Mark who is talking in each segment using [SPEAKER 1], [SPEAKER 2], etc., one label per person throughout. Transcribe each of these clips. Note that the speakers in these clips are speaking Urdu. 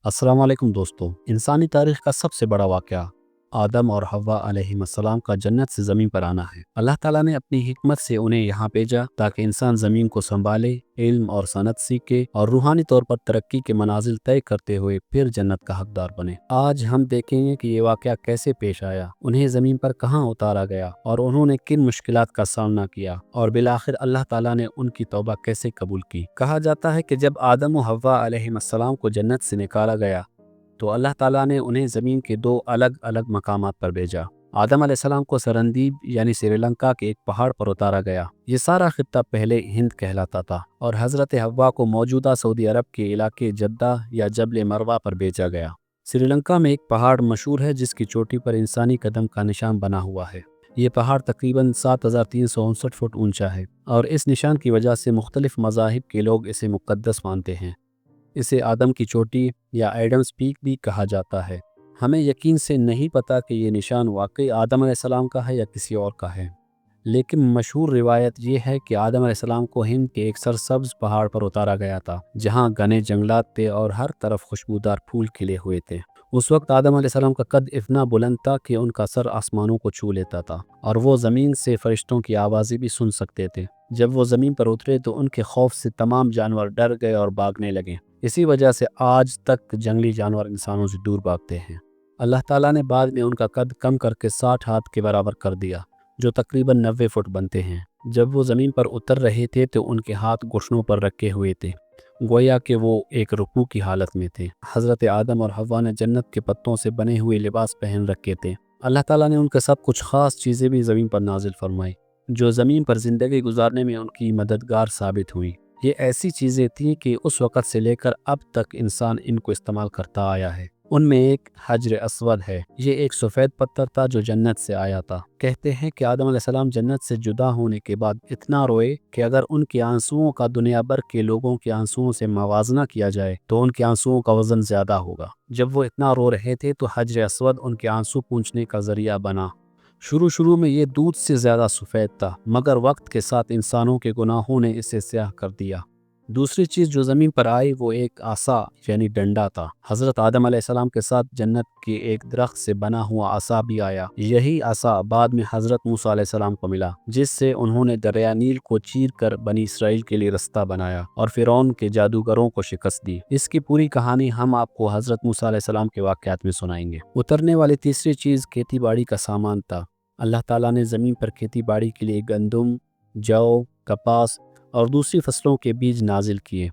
[SPEAKER 1] السلام علیکم دوستو، انسانی تاریخ کا سب سے بڑا واقعہ آدم اور حوا علیہ السلام کا جنت سے زمین پر آنا ہے۔ اللہ تعالیٰ نے اپنی حکمت سے انہیں یہاں بھیجا تاکہ انسان زمین کو سنبھالے، علم اور صنعت سیکھے اور روحانی طور پر ترقی کے منازل طے کرتے ہوئے پھر جنت کا حقدار بنے۔ آج ہم دیکھیں گے کہ یہ واقعہ کیسے پیش آیا، انہیں زمین پر کہاں اتارا گیا اور انہوں نے کن مشکلات کا سامنا کیا، اور بالآخر اللہ تعالیٰ نے ان کی توبہ کیسے قبول کی۔ کہا جاتا ہے کہ جب آدم و حوا علیہ السلام کو جنت سے نکالا گیا تو اللہ تعالیٰ نے انہیں زمین کے دو الگ الگ مقامات پر بھیجا۔ آدم علیہ السلام کو سرندیب یعنی سری لنکا کے ایک پہاڑ پر اتارا گیا۔ یہ سارا خطہ پہلے ہند کہلاتا تھا، اور حضرت حوا کو موجودہ سعودی عرب کے علاقے جدہ یا جبل مروہ پر بھیجا گیا۔ سری لنکا میں ایک پہاڑ مشہور ہے جس کی چوٹی پر انسانی قدم کا نشان بنا ہوا ہے۔ یہ پہاڑ تقریباً 7359 فٹ اونچا ہے، اور اس نشان کی وجہ سے مختلف مذاہب کے لوگ اسے مقدس مانتے ہیں۔ اسے آدم کی چوٹی یا ایڈمز پیک بھی کہا جاتا ہے۔ ہمیں یقین سے نہیں پتا کہ یہ نشان واقعی آدم علیہ السلام کا ہے یا کسی اور کا ہے، لیکن مشہور روایت یہ ہے کہ آدم علیہ السلام کو ہند کے ایک سرسبز پہاڑ پر اتارا گیا تھا جہاں گھنے جنگلات تھے اور ہر طرف خوشبودار پھول کھلے ہوئے تھے۔ اس وقت آدم علیہ السلام کا قد اتنا بلند تھا کہ ان کا سر آسمانوں کو چھو لیتا تھا، اور وہ زمین سے فرشتوں کی آوازیں بھی سن سکتے تھے۔ جب وہ زمین پر اترے تو ان کے خوف سے تمام جانور ڈر گئے اور بھاگنے لگے۔ اسی وجہ سے آج تک جنگلی جانور انسانوں سے دور بھاگتے ہیں۔ اللہ تعالیٰ نے بعد میں ان کا قد کم کر کے 60 ہاتھ کے برابر کر دیا، جو تقریباً 90 فٹ بنتے ہیں۔ جب وہ زمین پر اتر رہے تھے تو ان کے ہاتھ گھٹنوں پر رکھے ہوئے تھے، گویا کہ وہ ایک رکوع کی حالت میں تھے۔ حضرت آدم اور حوا نے جنت کے پتوں سے بنے ہوئے لباس پہن رکھے تھے۔ اللہ تعالیٰ نے ان کے ساتھ کچھ خاص چیزیں بھی زمین پر نازل فرمائی، جو زمین پر زندگی گزارنے میں ان کی مددگار ثابت ہوئیں۔ یہ ایسی چیزیں تھیں کہ اس وقت سے لے کر اب تک انسان ان کو استعمال کرتا آیا ہے۔ ان میں ایک حجر اسود ہے۔ یہ ایک سفید پتھر تھا جو جنت سے آیا تھا۔ کہتے ہیں کہ آدم علیہ السلام جنت سے جدا ہونے کے بعد اتنا روئے کہ اگر ان کے آنسوؤں کا دنیا بھر کے لوگوں کے آنسوؤں سے موازنہ کیا جائے تو ان کے آنسوؤں کا وزن زیادہ ہوگا۔ جب وہ اتنا رو رہے تھے تو حجر اسود ان کے آنسو پونچھنے کا ذریعہ بنا۔ شروع میں یہ دودھ سے زیادہ سفید تھا، مگر وقت کے ساتھ انسانوں کے گناہوں نے اسے سیاہ کر دیا۔ دوسری چیز جو زمین پر آئی وہ ایک عصا یعنی ڈنڈا تھا۔ حضرت آدم علیہ السلام کے ساتھ جنت کے ایک درخت سے بنا ہوا عصا بھی آیا۔ یہی عصا بعد میں حضرت موسیٰ علیہ السلام کو ملا، جس سے انہوں نے دریا نیل کو چیر کر بنی اسرائیل کے لیے رستہ بنایا اور فرعون کے جادوگروں کو شکست دی۔ اس کی پوری کہانی ہم آپ کو حضرت موسیٰ علیہ السلام کے واقعات میں سنائیں گے۔ اترنے والی تیسری چیز کھیتی باڑی کا سامان تھا۔ اللہ تعالیٰ نے زمین پر کھیتی باڑی کے لیے گندم، جو، کپاس اور دوسری فصلوں کے بیج نازل کیے،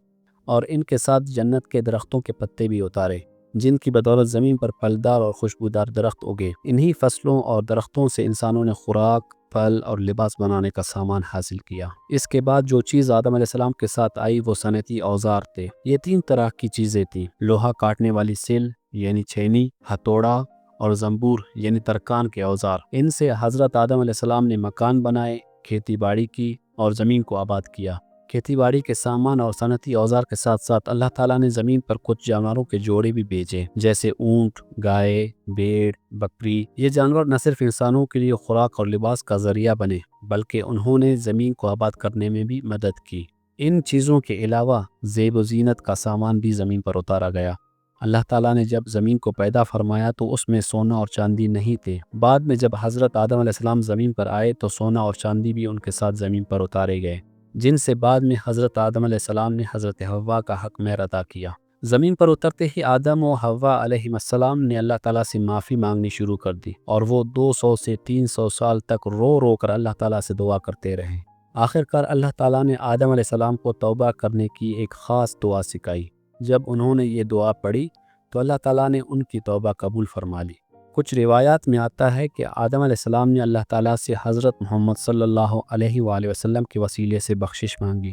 [SPEAKER 1] اور ان کے ساتھ جنت کے درختوں کے پتے بھی اتارے، جن کی بدولت زمین پر پھلدار اور خوشبودار درخت اگے۔ انہی فصلوں اور درختوں سے انسانوں نے خوراک، پھل اور لباس بنانے کا سامان حاصل کیا۔ اس کے بعد جو چیز آدم علیہ السلام کے ساتھ آئی وہ صنعتی اوزار تھے۔ یہ 3 طرح کی چیزیں تھیں: لوہا کاٹنے والی سل یعنی چھینی، ہتھوڑا اور زنبور یعنی ترکان کے اوزار۔ ان سے حضرت آدم علیہ السلام نے مکان بنائے، کھیتی باڑی کی اور زمین کو آباد کیا۔ کھیتی باڑی کے سامان اور صنعتی اوزار کے ساتھ ساتھ اللہ تعالیٰ نے زمین پر کچھ جانوروں کے جوڑے بھی بھیجے، جیسے اونٹ، گائے، بھیڑ، بکری۔ یہ جانور نہ صرف انسانوں کے لیے خوراک اور لباس کا ذریعہ بنے، بلکہ انہوں نے زمین کو آباد کرنے میں بھی مدد کی۔ ان چیزوں کے علاوہ زیب و زینت کا سامان بھی زمین پر اتارا گیا۔ اللہ تعالیٰ نے جب زمین کو پیدا فرمایا تو اس میں سونا اور چاندی نہیں تھے۔ بعد میں جب حضرت آدم علیہ السلام زمین پر آئے تو سونا اور چاندی بھی ان کے ساتھ زمین پر اتارے گئے، جن سے بعد میں حضرت آدم علیہ السلام نے حضرت حوا کا حق مہر ادا کیا۔ زمین پر اترتے ہی آدم و حوا علیہ السلام نے اللہ تعالیٰ سے معافی مانگنی شروع کر دی، اور وہ 200 سے 300 سال تک رو کر اللہ تعالیٰ سے دعا کرتے رہے۔ آخر کار اللہ تعالیٰ نے آدم علیہ السلام کو توبہ کرنے کی ایک خاص دعا سکھائی۔ جب انہوں نے یہ دعا پڑھی تو اللہ تعالیٰ نے ان کی توبہ قبول فرما لی۔ کچھ روایات میں آتا ہے کہ آدم علیہ السلام نے اللہ تعالیٰ سے حضرت محمد صلی اللہ علیہ وآلہ وسلم کے وسیلے سے بخشش مانگی،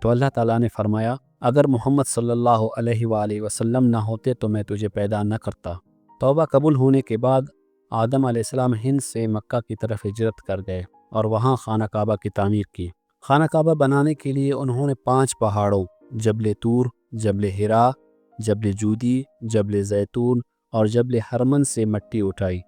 [SPEAKER 1] تو اللہ تعالیٰ نے فرمایا، اگر محمد صلی اللہ علیہ وآلہ وسلم نہ ہوتے تو میں تجھے پیدا نہ کرتا۔ توبہ قبول ہونے کے بعد آدم علیہ السلام ہند سے مکہ کی طرف ہجرت کر گئے اور وہاں خانہ کعبہ کی تعمیر کی۔ خانہ کعبہ بنانے کے لیے انہوں نے 5 پہاڑوں جبل طور، جبل حرا، جبل جودی، جبل زیتون اور جبل ہرمن سے مٹی اٹھائی،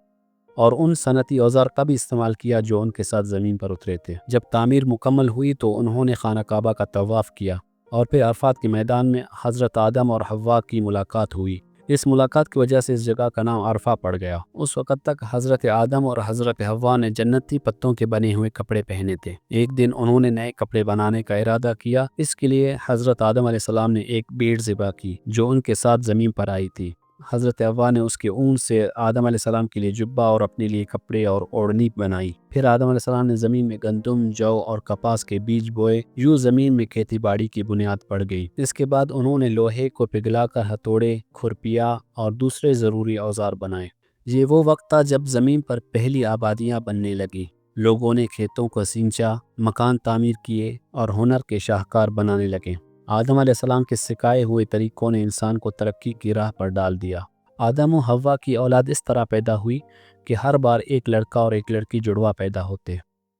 [SPEAKER 1] اور ان صنعتی اوزار کا بھی استعمال کیا جو ان کے ساتھ زمین پر اترے تھے۔ جب تعمیر مکمل ہوئی تو انہوں نے خانہ کعبہ کا طواف کیا، اور پھر عرفات کے میدان میں حضرت آدم اور حوا کی ملاقات ہوئی۔ اس ملاقات کی وجہ سے اس جگہ کا نام عرفہ پڑ گیا۔ اس وقت تک حضرت آدم اور حضرت حوا نے جنتی پتوں کے بنے ہوئے کپڑے پہنے تھے۔ ایک دن انہوں نے نئے کپڑے بنانے کا ارادہ کیا۔ اس کے لیے حضرت آدم علیہ السلام نے ایک بھیڑ ذبح کی جو ان کے ساتھ زمین پر آئی تھی۔ حضرت حوا نے اس کے اون سے آدم علیہ السلام کے لیے جبہ اور اپنے لیے کپڑے اور اوڑھنی بنائی۔ پھر آدم علیہ السلام نے زمین میں گندم، جو اور کپاس کے بیج بوئے۔ یوں زمین میں کھیتی باڑی کی بنیاد پڑ گئی۔ اس کے بعد انہوں نے لوہے کو پگھلا کر ہتھوڑے، کھرپیاں اور دوسرے ضروری اوزار بنائے۔ یہ وہ وقت تھا جب زمین پر پہلی آبادیاں بننے لگیں۔ لوگوں نے کھیتوں کو سینچا، مکان تعمیر کیے اور ہنر کے شاہکار بنانے لگے۔ آدم علیہ السلام کے سکھائے ہوئے طریقوں نے انسان کو ترقی کی راہ پر ڈال دیا۔ آدم و حوا کی اولاد اس طرح پیدا ہوئی کہ ہر بار ایک لڑکا اور ایک لڑکی جڑواں پیدا ہوتے۔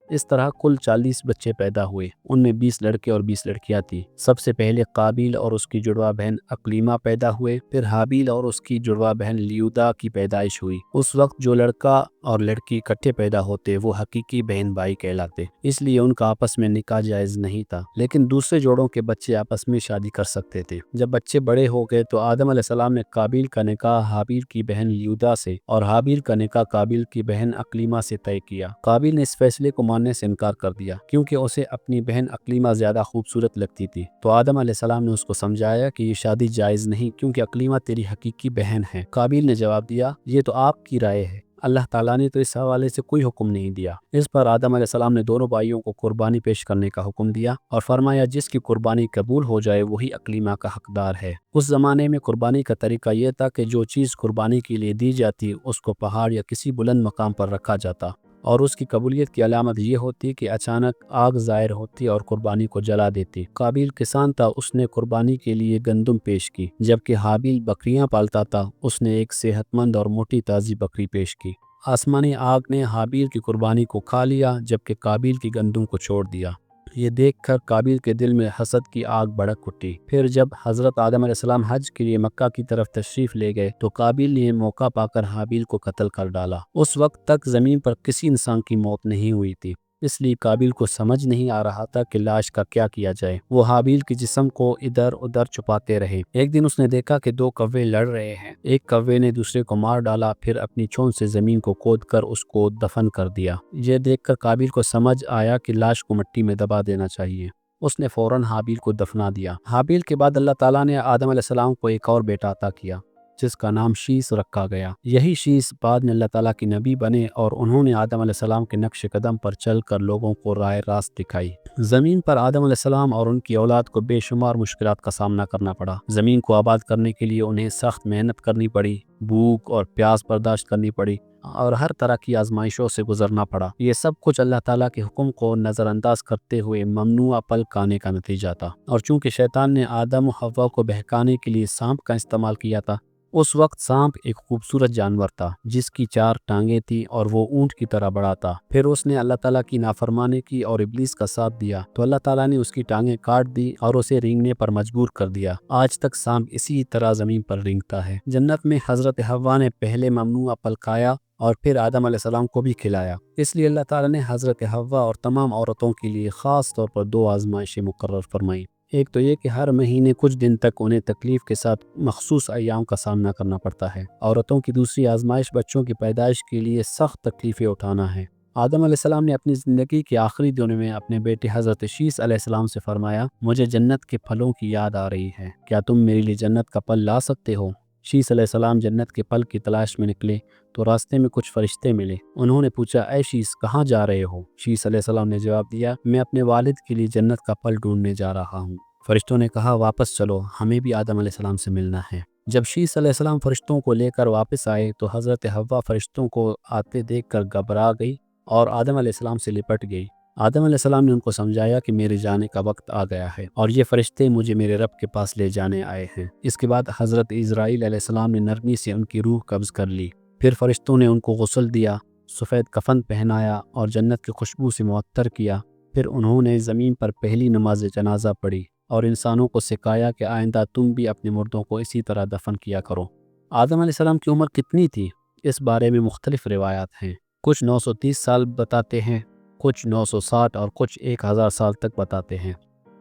[SPEAKER 1] اس طرح کل 40 بچے پیدا ہوئے۔ ان میں 20 لڑکے اور 20 لڑکیاں تھیں۔ سب سے پہلے قابیل اور اس کی جڑواں بہن اقلیمہ پیدا ہوئے، پھر حابیل اور اس کی جڑواں بہن لیودا کی پیدائش ہوئی۔ اس وقت جو لڑکا اور لڑکی اکٹھے پیدا ہوتے وہ حقیقی بہن بھائی کہلاتے، اس لیے ان کا آپس میں نکاح جائز نہیں تھا، لیکن دوسرے جوڑوں کے بچے آپس میں شادی کر سکتے تھے۔ جب بچے بڑے ہو گئے تو آدم علیہ السلام نے قابیل کا نکاح حابیل کی بہن لیودا سے اور حابیل کا نکاح قابیل کی بہن اقلیمہ سے طے کیا۔ قابیل نے اس فیصلے کو ماننے سے انکار کر دیا کیونکہ اسے اپنی بہن اقلیمہ زیادہ خوبصورت لگتی تھی، تو آدم علیہ السلام نے اس کو سمجھایا کہ یہ شادی جائز نہیں کیونکہ اقلیمہ تیری حقیقی بہن ہے۔ قابیل نے جواب دیا، یہ تو آپ کی رائے ہے، اللہ تعالیٰ نے تو اس حوالے سے کوئی حکم نہیں دیا۔ اس پر آدم علیہ السلام نے دونوں بھائیوں کو قربانی پیش کرنے کا حکم دیا اور فرمایا جس کی قربانی قبول ہو جائے وہی اقلیمہ کا حقدار ہے۔ اس زمانے میں قربانی کا طریقہ یہ تھا کہ جو چیز قربانی کے لیے دی جاتی اس کو پہاڑ یا کسی بلند مقام پر رکھا جاتا اور اس کی قبولیت کی علامت یہ ہوتی کہ اچانک آگ ظاہر ہوتی اور قربانی کو جلا دیتی۔ قابیل کسان تھا، اس نے قربانی کے لیے گندم پیش کی، جبکہ حابیل بکریاں پالتا تھا، اس نے ایک صحت مند اور موٹی تازی بکری پیش کی۔ آسمانی آگ نے حابیل کی قربانی کو کھا لیا جبکہ قابیل کی گندم کو چھوڑ دیا۔ یہ دیکھ کر قابیل کے دل میں حسد کی آگ بھڑک اٹھی۔ پھر جب حضرت آدم علیہ السلام حج کے لیے مکہ کی طرف تشریف لے گئے تو قابیل نے موقع پا کر حابیل کو قتل کر ڈالا۔ اس وقت تک زمین پر کسی انسان کی موت نہیں ہوئی تھی، اس لیے قابیل کو سمجھ نہیں آ رہا تھا کہ لاش کا کیا کیا جائے۔ وہ حابیل کے جسم کو ادھر ادھر چھپاتے رہے۔ ایک دن اس نے دیکھا کہ 2 کوے لڑ رہے ہیں۔ ایک کوے نے دوسرے کو مار ڈالا، پھر اپنی چونچ سے زمین کو کھود کر اس کو دفن کر دیا۔ یہ دیکھ کر قابیل کو سمجھ آیا کہ لاش کو مٹی میں دبا دینا چاہیے۔ اس نے فوراً حابیل کو دفنا دیا۔ حابیل کے بعد اللہ تعالیٰ نے آدم علیہ السلام کو ایک اور بیٹا عطا کیا جس کا نام شیس رکھا گیا۔ یہی شیس بعد میں اللہ تعالیٰ کی نبی بنے اور انہوں نے آدم علیہ السلام کے نقش قدم پر چل کر لوگوں کو راہ راست دکھائی۔ زمین پر آدم علیہ السلام اور ان کی اولاد کو بے شمار مشکلات کا سامنا کرنا پڑا۔ زمین کو آباد کرنے کے لیے انہیں سخت محنت کرنی پڑی، بھوک اور پیاس برداشت کرنی پڑی اور ہر طرح کی آزمائشوں سے گزرنا پڑا۔ یہ سب کچھ اللہ تعالیٰ کے حکم کو نظر انداز کرتے ہوئے ممنوع پھل کھانے کا نتیجہ تھا۔ اور چونکہ شیطان نے آدم و حوا کو بہکانے کے لیے سانپ کا استعمال کیا تھا، اس وقت سانپ ایک خوبصورت جانور تھا جس کی 4 ٹانگیں تھیں اور وہ اونٹ کی طرح بڑا تھا۔ پھر اس نے اللہ تعالیٰ کی نافرمانی کی اور ابلیس کا ساتھ دیا تو اللہ تعالیٰ نے اس کی ٹانگیں کاٹ دی اور اسے رینگنے پر مجبور کر دیا۔ آج تک سانپ اسی طرح زمین پر رینگتا ہے۔ جنت میں حضرت حوا نے پہلے ممنوع پھل کھایا اور پھر آدم علیہ السلام کو بھی کھلایا۔ اس لیے اللہ تعالیٰ نے حضرت حوا اور تمام عورتوں کے لیے خاص طور پر 2 آزمائشیں مقرر فرمائیں۔ ایک تو یہ کہ ہر مہینے کچھ دن تک انہیں تکلیف کے ساتھ مخصوص ایام کا سامنا کرنا پڑتا ہے۔ عورتوں کی دوسری آزمائش بچوں کی پیدائش کے لیے سخت تکلیفیں اٹھانا ہے۔ آدم علیہ السلام نے اپنی زندگی کے آخری دنوں میں اپنے بیٹے حضرت شیس علیہ السلام سے فرمایا، مجھے جنت کے پھلوں کی یاد آ رہی ہے، کیا تم میرے لیے جنت کا پھل لا سکتے ہو؟ شیس علیہ السلام جنت کے پھل کی تلاش میں نکلے تو راستے میں کچھ فرشتے ملے۔ انہوں نے پوچھا، اے شیس کہاں جا رہے ہو؟ شیس علیہ السلام نے جواب دیا، میں اپنے والد کے لیے جنت کا پھل ڈھونڈنے جا رہا ہوں۔ فرشتوں نے کہا، واپس چلو، ہمیں بھی آدم علیہ السلام سے ملنا ہے۔ جب شیس علیہ السلام فرشتوں کو لے کر واپس آئے تو حضرت حوا فرشتوں کو آتے دیکھ کر گھبرا گئی اور آدم علیہ السلام سے لپٹ گئی۔ آدم علیہ السلام نے ان کو سمجھایا کہ میرے جانے کا وقت آ گیا ہے اور یہ فرشتے مجھے میرے رب کے پاس لے جانے آئے ہیں۔ اس کے بعد حضرت اسرائیل علیہ السلام نے نرمی سے ان کی روح قبض کر لی۔ پھر فرشتوں نے ان کو غسل دیا، سفید کفن پہنایا اور جنت کی خوشبو سے معطر کیا۔ پھر انہوں نے زمین پر پہلی نماز جنازہ پڑھی اور انسانوں کو سکھایا کہ آئندہ تم بھی اپنے مردوں کو اسی طرح دفن کیا کرو۔ آدم علیہ السلام کی عمر کتنی تھی؟ اس بارے میں مختلف روایات ہیں۔ کچھ 930 سال بتاتے ہیں، کچھ 960 اور کچھ 1000 سال تک بتاتے ہیں۔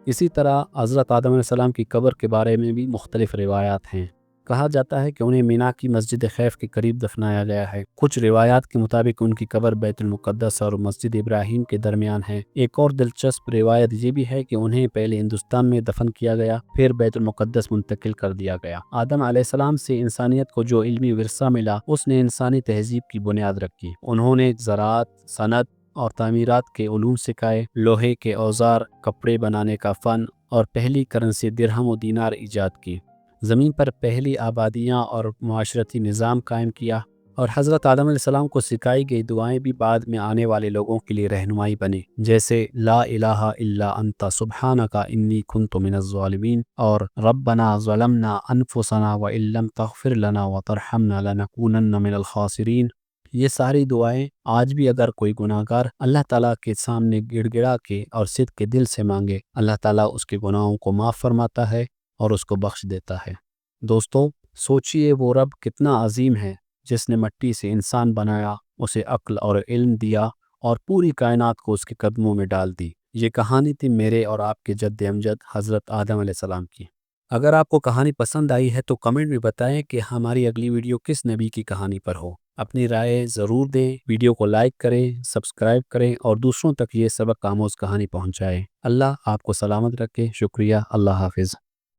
[SPEAKER 1] اسی طرح حضرت آدم علیہ السلام کی قبر کے بارے میں بھی مختلف روایات ہیں۔ کہا جاتا ہے کہ انہیں مینا کی مسجد خیف کے قریب دفنایا گیا ہے۔ کچھ روایات کے مطابق ان کی قبر بیت المقدس اور مسجد ابراہیم کے درمیان ہے۔ ایک اور دلچسپ روایت یہ بھی ہے کہ انہیں پہلے ہندوستان میں دفن کیا گیا، پھر بیت المقدس منتقل کر دیا گیا۔ آدم علیہ السلام سے انسانیت کو جو علمی ورثہ ملا، اس نے انسانی تہذیب کی بنیاد رکھی۔ انہوں نے زراعت، صنعت اور تعمیرات کے علوم سکھائے، لوہے کے اوزار، کپڑے بنانے کا فن اور پہلی کرنسی درہم و دینار ایجاد کی۔ زمین پر پہلی آبادیاں اور معاشرتی نظام قائم کیا، اور حضرت آدم علیہ السلام کو سکھائی گئی دعائیں بھی بعد میں آنے والے لوگوں کے لیے رہنمائی بنی، جیسے لا الہ الا انت سبحانک انی کنت من الظالمین اور ربنا ظلمنا انفسنا وان لم تغفر لنا وترحمنا لنکونن من الخاسرین۔ یہ ساری دعائیں آج بھی اگر کوئی گناہ گار اللہ تعالیٰ کے سامنے گڑ گڑا کے اور صدق کے دل سے مانگے، اللہ تعالیٰ اس کے گناہوں کو معاف فرماتا ہے اور اس کو بخش دیتا ہے۔ دوستو، سوچئے وہ رب کتنا عظیم ہے جس نے مٹی سے انسان بنایا، اسے عقل اور علم دیا اور پوری کائنات کو اس کے قدموں میں ڈال دی۔ یہ کہانی تھی میرے اور آپ کے جد امجد حضرت آدم علیہ السلام کی۔ اگر آپ کو کہانی پسند آئی ہے تو کمنٹ میں بتائیں کہ ہماری اگلی ویڈیو کس نبی کی کہانی پر ہو۔ اپنی رائے ضرور دیں، ویڈیو کو لائک کریں، سبسکرائب کریں اور دوسروں تک یہ سبق آموز کہانی پہنچائیں۔ اللہ آپ کو سلامت رکھے۔ شکریہ۔ اللہ حافظ۔